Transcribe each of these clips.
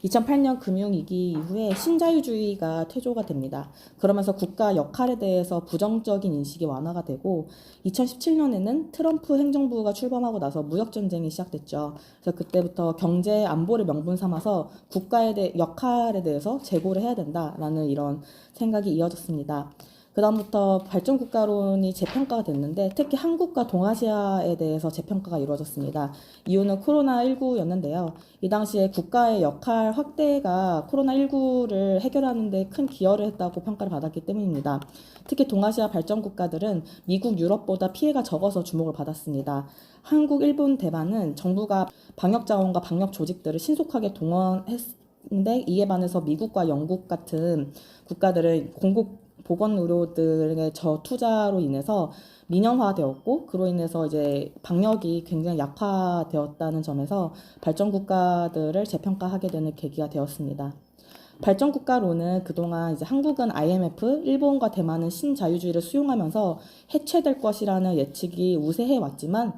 2008년 금융위기 이후에 신자유주의가 퇴조가 됩니다. 그러면서 국가 역할에 대해서 부정적인 인식이 완화가 되고 2017년에는 트럼프 행정부가 출범하고 나서 무역전쟁이 시작됐죠. 그래서 그때부터 경제 안보를 명분 삼아서 국가의 역할에 대해서 재고를 해야 된다라는 이런 생각이 이어졌습니다. 그다음부터 발전국가론이 재평가가 됐는데 특히 한국과 동아시아에 대해서 재평가가 이루어졌습니다. 이유는 코로나19였는데요. 이 당시에 국가의 역할 확대가 코로나19를 해결하는 데 큰 기여를 했다고 평가를 받았기 때문입니다. 특히 동아시아 발전국가들은 미국, 유럽보다 피해가 적어서 주목을 받았습니다. 한국, 일본, 대만은 정부가 방역 자원과 방역 조직들을 신속하게 동원했는데 이에 반해서 미국과 영국 같은 국가들은 공급 보건 의료들의 저투자로 인해서 민영화되었고 그로 인해서 이제 방역이 굉장히 약화되었다는 점에서 발전 국가들을 재평가하게 되는 계기가 되었습니다. 발전 국가로는 그동안 이제 한국은 IMF, 일본과 대만은 신자유주의를 수용하면서 해체될 것이라는 예측이 우세해 왔지만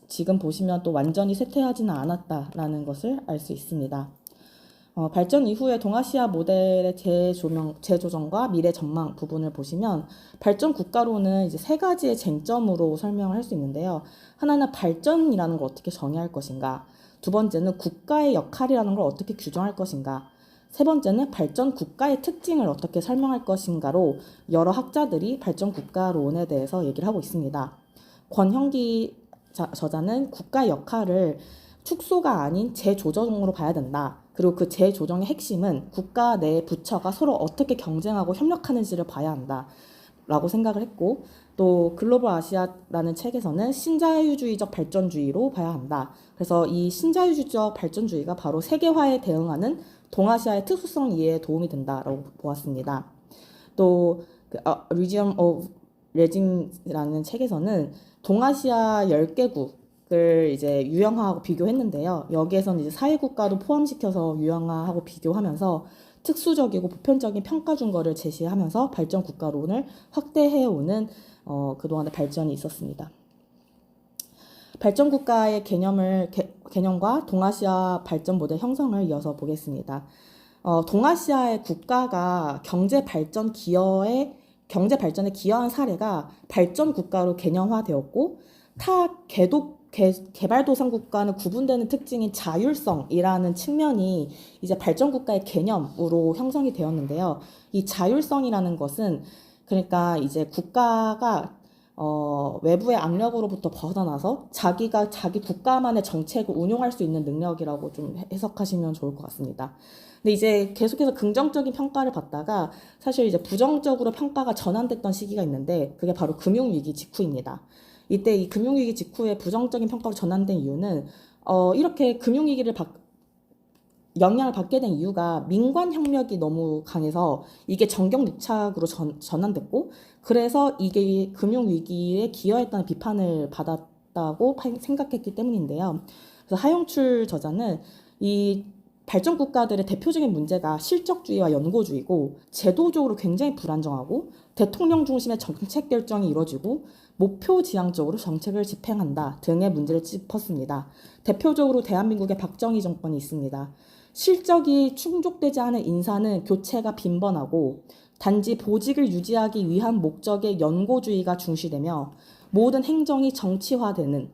지금 보시면 또 완전히 쇠퇴하지는 않았다라는 것을 알 수 있습니다. 발전 이후의 동아시아 모델의 재조정과 미래 전망 부분을 보시면 발전 국가로는 이제 세 가지의 쟁점으로 설명을 할 수 있는데요. 하나는 발전이라는 걸 어떻게 정의할 것인가, 두 번째는 국가의 역할이라는 걸 어떻게 규정할 것인가, 세 번째는 발전 국가의 특징을 어떻게 설명할 것인가로 여러 학자들이 발전 국가론에 대해서 얘기를 하고 있습니다. 권형기 저자는 국가의 역할을 축소가 아닌 재조정으로 봐야 된다. 그리고 그 재조정의 핵심은 국가 내 부처가 서로 어떻게 경쟁하고 협력하는지를 봐야 한다. 라고 생각을 했고 또 글로벌 아시아라는 책에서는 신자유주의적 발전주의로 봐야 한다. 그래서 이 신자유주의적 발전주의가 바로 세계화에 대응하는 동아시아의 특수성 이해에 도움이 된다라고 보았습니다. 또 Region of Regime라는 책에서는 동아시아 10개국을 이제 유형화하고 비교했는데요. 여기에서는 이제 사회국가도 포함시켜서 유형화하고 비교하면서 특수적이고 보편적인 평가 준거를 제시하면서 발전 국가론을 확대해오는 그동안의 발전이 있었습니다. 발전 국가의 개념과 동아시아 발전 모델 형성을 이어서 보겠습니다. 동아시아의 국가가 경제 발전에 기여한 사례가 발전 국가로 개념화되었고 타 개발도상 국가는 구분되는 특징인 자율성이라는 측면이 이제 발전 국가의 개념으로 형성이 되었는데요. 이 자율성이라는 것은 그러니까 이제 국가가 외부의 압력으로부터 벗어나서 자기가 자기 국가만의 정책을 운용할 수 있는 능력이라고 좀 해석하시면 좋을 것 같습니다. 근데 이제 계속해서 긍정적인 평가를 받다가 사실 이제 부정적으로 평가가 전환됐던 시기가 있는데 그게 바로 금융위기 직후입니다. 이때 이 금융위기 직후에 부정적인 평가로 전환된 이유는 이렇게 금융위기를 영향을 받게 된 이유가 민관 협력이 너무 강해서 이게 정경유착으로 전환됐고 그래서 이게 금융위기에 기여했다는 비판을 받았다고 생각했기 때문인데요. 그래서 하용출 저자는 이 발전 국가들의 대표적인 문제가 실적주의와 연고주의고 제도적으로 굉장히 불안정하고 대통령 중심의 정책 결정이 이루어지고 목표 지향적으로 정책을 집행한다 등의 문제를 짚었습니다. 대표적으로 대한민국의 박정희 정권이 있습니다. 실적이 충족되지 않은 인사는 교체가 빈번하고 단지 보직을 유지하기 위한 목적의 연고주의가 중시되며 모든 행정이 정치화되는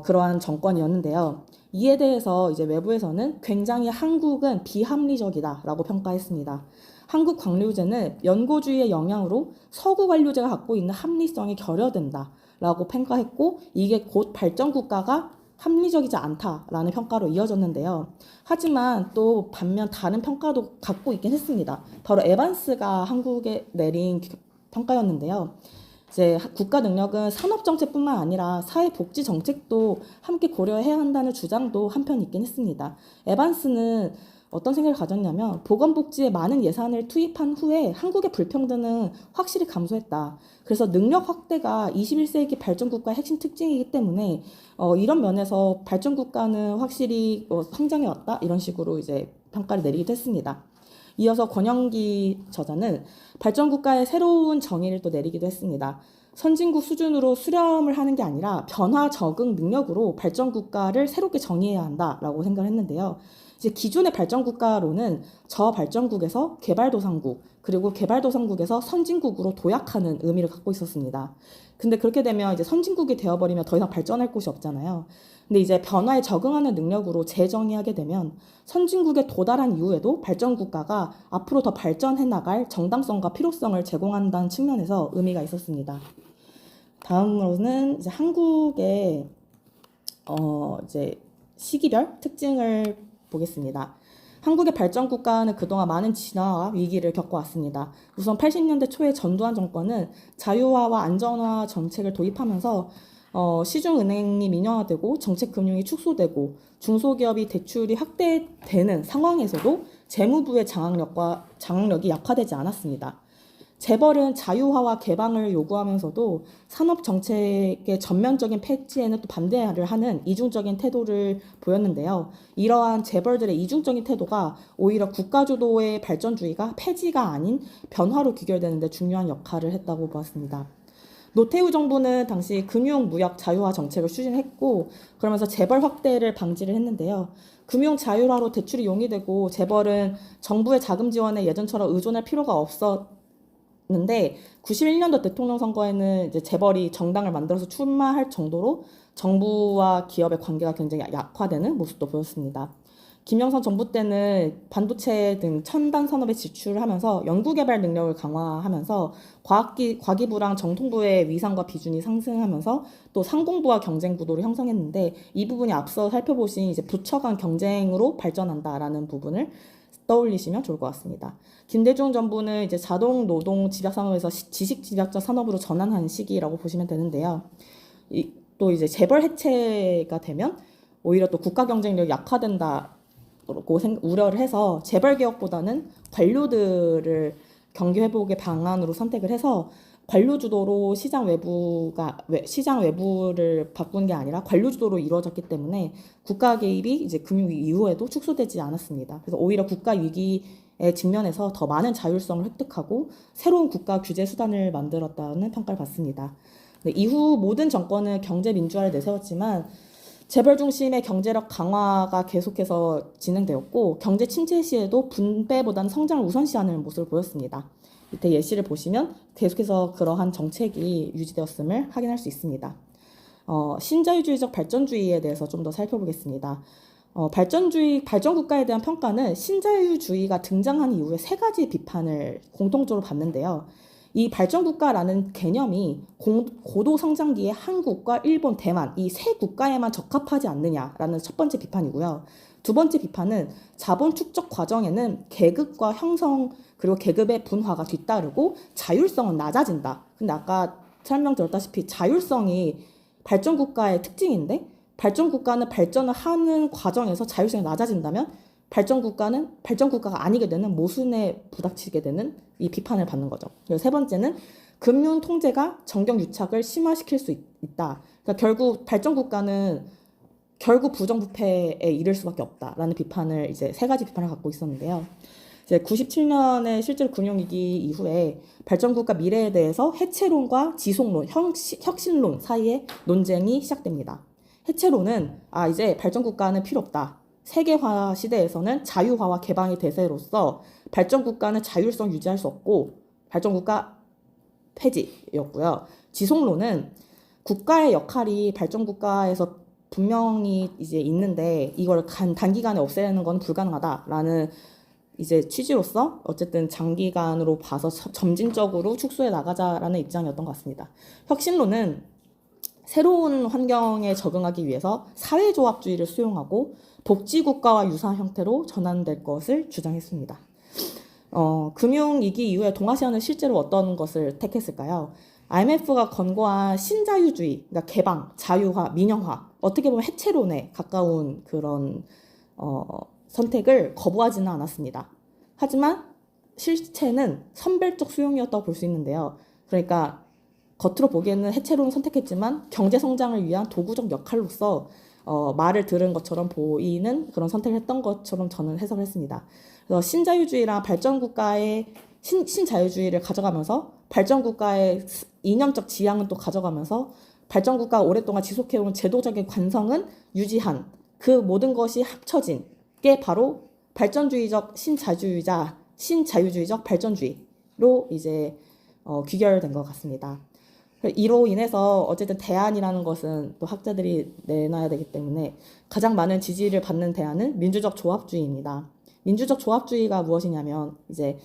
그러한 정권이었는데요. 이에 대해서 이제 외부에서는 굉장히 한국은 비합리적이다라고 평가했습니다. 한국 관료제는 연고주의의 영향으로 서구 관료제가 갖고 있는 합리성이 결여된다라고 평가했고 이게 곧 발전 국가가 합리적이지 않다라는 평가로 이어졌는데요. 하지만 또 반면 다른 평가도 갖고 있긴 했습니다. 바로 에반스가 한국에 내린 평가였는데요. 이제 국가 능력은 산업 정책뿐만 아니라 사회복지 정책도 함께 고려해야 한다는 주장도 한편 있긴 했습니다. 에반스는 어떤 생각을 가졌냐면 보건복지에 많은 예산을 투입한 후에 한국의 불평등은 확실히 감소했다. 그래서 능력 확대가 21세기 발전국가의 핵심 특징이기 때문에 이런 면에서 발전국가는 확실히 성장해 왔다 이런 식으로 이제 평가를 내리기도 했습니다. 이어서 권영기 저자는 발전국가의 새로운 정의를 또 내리기도 했습니다. 선진국 수준으로 수렴을 하는 게 아니라 변화 적응 능력으로 발전국가를 새롭게 정의해야 한다라고 생각을 했는데요. 이제 기존의 발전국가로는 저발전국에서 개발도상국, 그리고 개발도상국에서 선진국으로 도약하는 의미를 갖고 있었습니다. 근데 그렇게 되면 이제 선진국이 되어버리면 더 이상 발전할 곳이 없잖아요. 근데 이제 변화에 적응하는 능력으로 재정의하게 되면 선진국에 도달한 이후에도 발전국가가 앞으로 더 발전해 나갈 정당성과 필요성을 제공한다는 측면에서 의미가 있었습니다. 다음으로는 이제 한국의 이제 시기별 특징을 보겠습니다. 한국의 발전 국가는 그동안 많은 진화와 위기를 겪어왔습니다. 우선 80년대 초에 전두환 정권은 자유화와 안전화 정책을 도입하면서 시중은행이 민영화되고 정책금융이 축소되고 중소기업이 대출이 확대되는 상황에서도 재무부의 장악력이 약화되지 않았습니다. 재벌은 자유화와 개방을 요구하면서도 산업 정책의 전면적인 폐지에는 또 반대를 하는 이중적인 태도를 보였는데요. 이러한 재벌들의 이중적인 태도가 오히려 국가주도의 발전주의가 폐지가 아닌 변화로 귀결되는 데 중요한 역할을 했다고 보았습니다. 노태우 정부는 당시 금융, 무역, 자유화 정책을 추진했고 그러면서 재벌 확대를 방지를 했는데요. 금융 자유화로 대출이 용이되고 재벌은 정부의 자금 지원에 예전처럼 의존할 필요가 없었는데 91년도 대통령 선거에는 이제 재벌이 정당을 만들어서 출마할 정도로 정부와 기업의 관계가 굉장히 약화되는 모습도 보였습니다. 김영삼 정부 때는 반도체 등 첨단 산업에 지출하면서 연구개발 능력을 강화하면서 과기부랑 정통부의 위상과 비중이 상승하면서 또 상공부와 경쟁 구도를 형성했는데 이 부분이 앞서 살펴보신 이제 부처 간 경쟁으로 발전한다라는 부분을 떠올리시면 좋을 것 같습니다. 김대중 정부는 이제 자동 노동 집약 산업에서 지식 집약적 산업으로 전환한 시기라고 보시면 되는데요. 또 이제 재벌 해체가 되면 오히려 또 국가 경쟁력이 약화된다. 우려를 해서 재벌 개혁보다는 관료들을 경기 회복의 방안으로 선택을 해서 관료 주도로 시장 외부를 바꾼 게 아니라 관료 주도로 이루어졌기 때문에 국가 개입이 이제 금융위기 이후에도 축소되지 않았습니다. 그래서 오히려 국가 위기에 직면해서 더 많은 자율성을 획득하고 새로운 국가 규제 수단을 만들었다는 평가를 받습니다. 이후 모든 정권은 경제 민주화를 내세웠지만 재벌 중심의 경제력 강화가 계속해서 진행되었고 경제 침체 시에도 분배보다는 성장을 우선시하는 모습을 보였습니다. 밑에 예시를 보시면 계속해서 그러한 정책이 유지되었음을 확인할 수 있습니다. 신자유주의적 발전주의에 대해서 좀 더 살펴보겠습니다. 발전국가에 대한 평가는 신자유주의가 등장한 이후에 세 가지 비판을 공통적으로 받는데요. 이 발전국가라는 개념이 고도 성장기의 한국과 일본, 대만 이 세 국가에만 적합하지 않느냐라는 첫 번째 비판이고요. 두 번째 비판은 자본 축적 과정에는 계급과 형성 그리고 계급의 분화가 뒤따르고 자율성은 낮아진다. 근데 아까 설명드렸다시피 자율성이 발전국가의 특징인데 발전국가는 발전을 하는 과정에서 자율성이 낮아진다면 발전국가가 아니게 되는 모순에 부닥치게 되는 이 비판을 받는 거죠. 그리고 세 번째는 금융 통제가 정경 유착을 심화시킬 수 있다. 그러니까 결국 발전국가는 결국 부정부패에 이를 수밖에 없다라는 비판을 이제 세 가지 비판을 갖고 있었는데요. 이제 97년에 실제로 금융위기 이후에 발전국가 미래에 대해서 해체론과 지속론, 혁신론 사이에 논쟁이 시작됩니다. 해체론은 이제 발전국가는 필요 없다. 세계화 시대에서는 자유화와 개방의 대세로서 발전국가는 자율성 유지할 수 없고 발전국가 폐지였고요. 지속론은 국가의 역할이 발전국가에서 분명히 이제 있는데 이걸 단기간에 없애는 건 불가능하다라는 이제 취지로서 어쨌든 장기간으로 봐서 점진적으로 축소해 나가자라는 입장이었던 것 같습니다. 혁신론은 새로운 환경에 적응하기 위해서 사회조합주의를 수용하고 복지국가와 유사한 형태로 전환될 것을 주장했습니다. 금융위기 이후에 동아시아는 실제로 어떤 것을 택했을까요? IMF가 권고한 신자유주의, 그러니까 개방, 자유화, 민영화, 어떻게 보면 해체론에 가까운 그런 선택을 거부하지는 않았습니다. 하지만 실체는 선별적 수용이었다고 볼 수 있는데요. 그러니까 겉으로 보기에는 해체론을 선택했지만 경제 성장을 위한 도구적 역할로서 말을 들은 것처럼 보이는 그런 선택을 했던 것처럼 저는 해석을 했습니다. 그래서 신자유주의랑 발전국가의 신자유주의를 가져가면서 발전국가의 이념적 지향은 또 가져가면서 발전국가가 오랫동안 지속해온 제도적인 관성은 유지한 그 모든 것이 합쳐진 게 바로 발전주의적 신자유주의적 발전주의로 이제 귀결된 것 같습니다. 이로 인해서 어쨌든 대안이라는 것은 또 학자들이 내놔야 되기 때문에 가장 많은 지지를 받는 대안은 민주적 조합주의입니다. 민주적 조합주의가 무엇이냐면 이제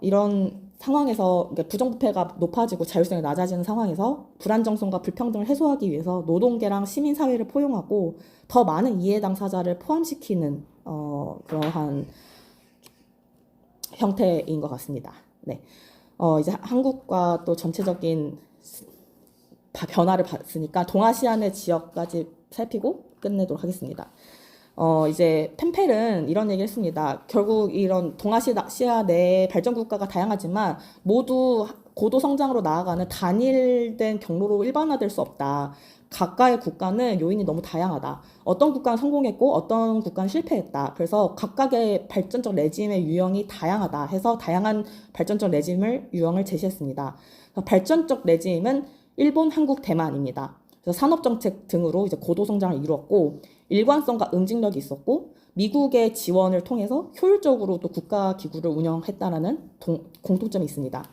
이런 상황에서 그러니까 부정부패가 높아지고 자율성이 낮아지는 상황에서 불안정성과 불평등을 해소하기 위해서 노동계랑 시민사회를 포용하고 더 많은 이해 당사자를 포함시키는 그러한 형태인 것 같습니다. 네. 이제 한국과 또 전체적인 변화를 봤으니까 동아시아 내 지역까지 살피고 끝내도록 하겠습니다. 이제 펜펠은 이런 얘기를 했습니다. 결국 이런 동아시아 내 발전 국가가 다양하지만 모두 고도 성장으로 나아가는 단일된 경로로 일반화될 수 없다. 각각의 국가는 요인이 너무 다양하다. 어떤 국가는 성공했고 어떤 국가는 실패했다. 그래서 각각의 발전적 레짐의 유형이 다양하다 해서 다양한 발전적 레짐을 유형을 제시했습니다. 발전적 레짐은 일본, 한국, 대만입니다. 그래서 산업정책 등으로 이제 고도 성장을 이루었고 일관성과 응징력이 있었고 미국의 지원을 통해서 효율적으로 또 국가기구를 운영했다라는 공통점이 있습니다.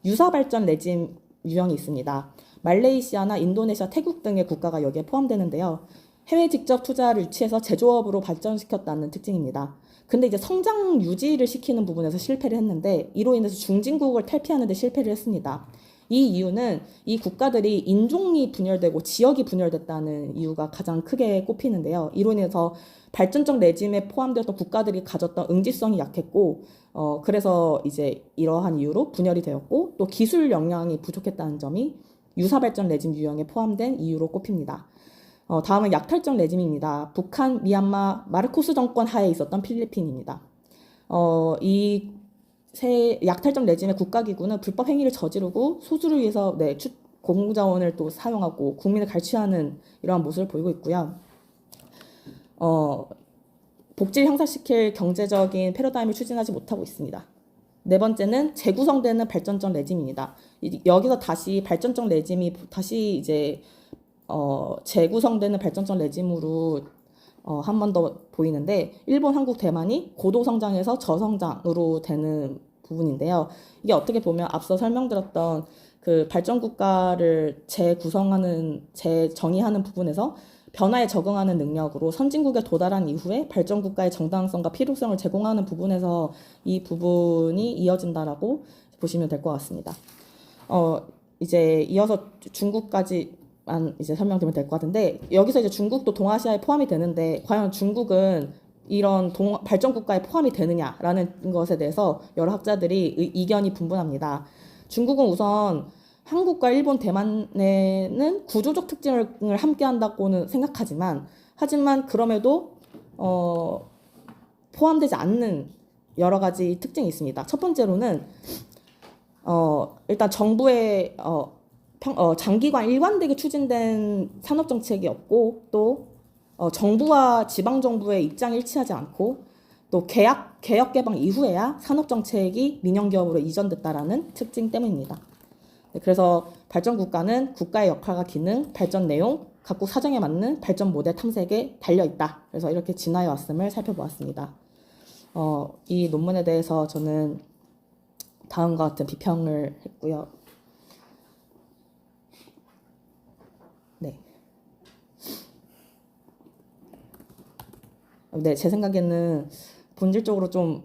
유사발전 레짐 유형이 있습니다. 말레이시아나 인도네시아, 태국 등의 국가가 여기에 포함되는데요. 해외 직접 투자를 유치해서 제조업으로 발전시켰다는 특징입니다. 근데 이제 성장 유지를 시키는 부분에서 실패를 했는데 이로 인해서 중진국을 탈피하는 데 실패를 했습니다. 이 이유는 이 국가들이 인종이 분열되고 지역이 분열됐다는 이유가 가장 크게 꼽히는데요. 이로 인해서 발전적 레짐에 포함되었던 국가들이 가졌던 응집성이 약했고 그래서 이제 이러한 이유로 분열이 되었고 또 기술 역량이 부족했다는 점이 유사발전 레짐 유형에 포함된 이유로 꼽힙니다. 다음은 약탈적 레짐입니다. 북한, 미얀마, 마르코스 정권 하에 있었던 필리핀입니다. 이 새 약탈적 레짐의 국가기구는 불법 행위를 저지르고 소수를 위해서 공자원을 또 사용하고 국민을 갈취하는 이러한 모습을 보이고 있고요. 복지를 향상시킬 경제적인 패러다임을 추진하지 못하고 있습니다. 네 번째는 재구성되는 발전적 레짐입니다. 여기서 다시 발전적 레짐이 다시 이제 재구성되는 발전적 레짐으로 한 번 더 보이는데 일본, 한국, 대만이 고도 성장에서 저성장으로 되는 부분인데요. 이게 어떻게 보면 앞서 설명드렸던 그 발전 국가를 재정의하는 부분에서 변화에 적응하는 능력으로 선진국에 도달한 이후에 발전 국가의 정당성과 필요성을 제공하는 부분에서 이 부분이 이어진다라고 보시면 될 것 같습니다. 이제 이어서 중국까지만 이제 설명드리면 될 것 같은데 여기서 이제 중국도 동아시아에 포함이 되는데 과연 중국은 이런 발전 국가에 포함이 되느냐라는 것에 대해서 여러 학자들이 이견이 분분합니다. 중국은 우선 한국과 일본, 대만에는 구조적 특징을 함께한다고는 생각하지만 하지만 그럼에도 포함되지 않는 여러 가지 특징이 있습니다. 첫 번째로는 일단 정부의 장기간 일관되게 추진된 산업정책이 없고 또 정부와 지방정부의 입장이 일치하지 않고 또 개혁개방 이후에야 산업정책이 민영기업으로 이전됐다라는 특징 때문입니다. 그래서 발전국가는 국가의 역할과 기능, 발전 내용, 각국 사정에 맞는 발전 모델 탐색에 달려있다. 그래서 이렇게 진화해 왔음을 살펴보았습니다. 이 논문에 대해서 저는 다음과 같은 비평을 했고요. 네, 제 생각에는 본질적으로 좀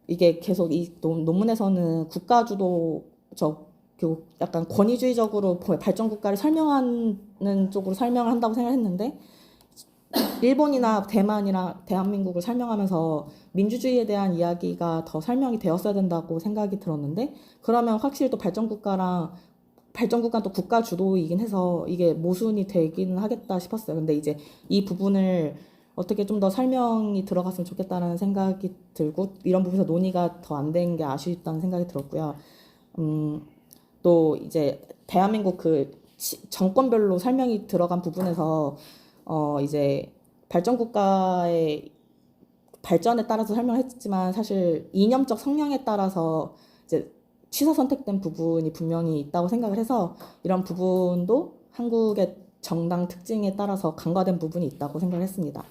이게 계속 이 논문에서는 국가주도적 그리고 약간 권위주의적으로 발전 국가를 설명하는 쪽으로 설명을 한다고 생각했는데 일본이나 대만이나 대한민국을 설명하면서 민주주의에 대한 이야기가 더 설명이 되었어야 된다고 생각이 들었는데 그러면 확실히 또 발전 국가는 또 국가 주도이긴 해서 이게 모순이 되기는 하겠다 싶었어요. 근데 이제 이 부분을 어떻게 좀 더 설명이 들어갔으면 좋겠다는 생각이 들고 이런 부분에서 논의가 더 안 된 게 아쉽다는 생각이 들었고요. 또 이제 대한민국 그 정권별로 설명이 들어간 부분에서 이제 발전 국가의 발전에 따라서 설명했지만 사실 이념적 성향에 따라서 이제 취사 선택된 부분이 분명히 있다고 생각을 해서 이런 부분도 한국의 정당 특징에 따라서 간과된 부분이 있다고 생각을 했습니다.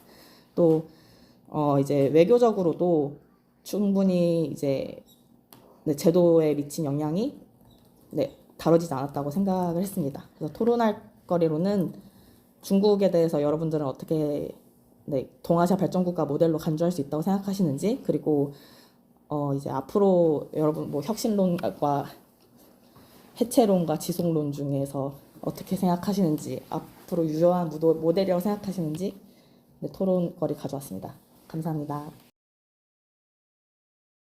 또 이제 외교적으로도 충분히 이제 네, 제도에 미친 영향이 네, 다뤄지지 않았다고 생각을 했습니다. 그래서 토론할 거리로는 중국에 대해서 여러분들은 어떻게 네, 동아시아 발전국가 모델로 간주할 수 있다고 생각하시는지, 그리고 이제 앞으로 여러분 뭐 혁신론과 해체론과 지속론 중에서 어떻게 생각하시는지, 앞으로 유효한 모델이라고 생각하시는지 네, 토론거리 가져왔습니다. 감사합니다.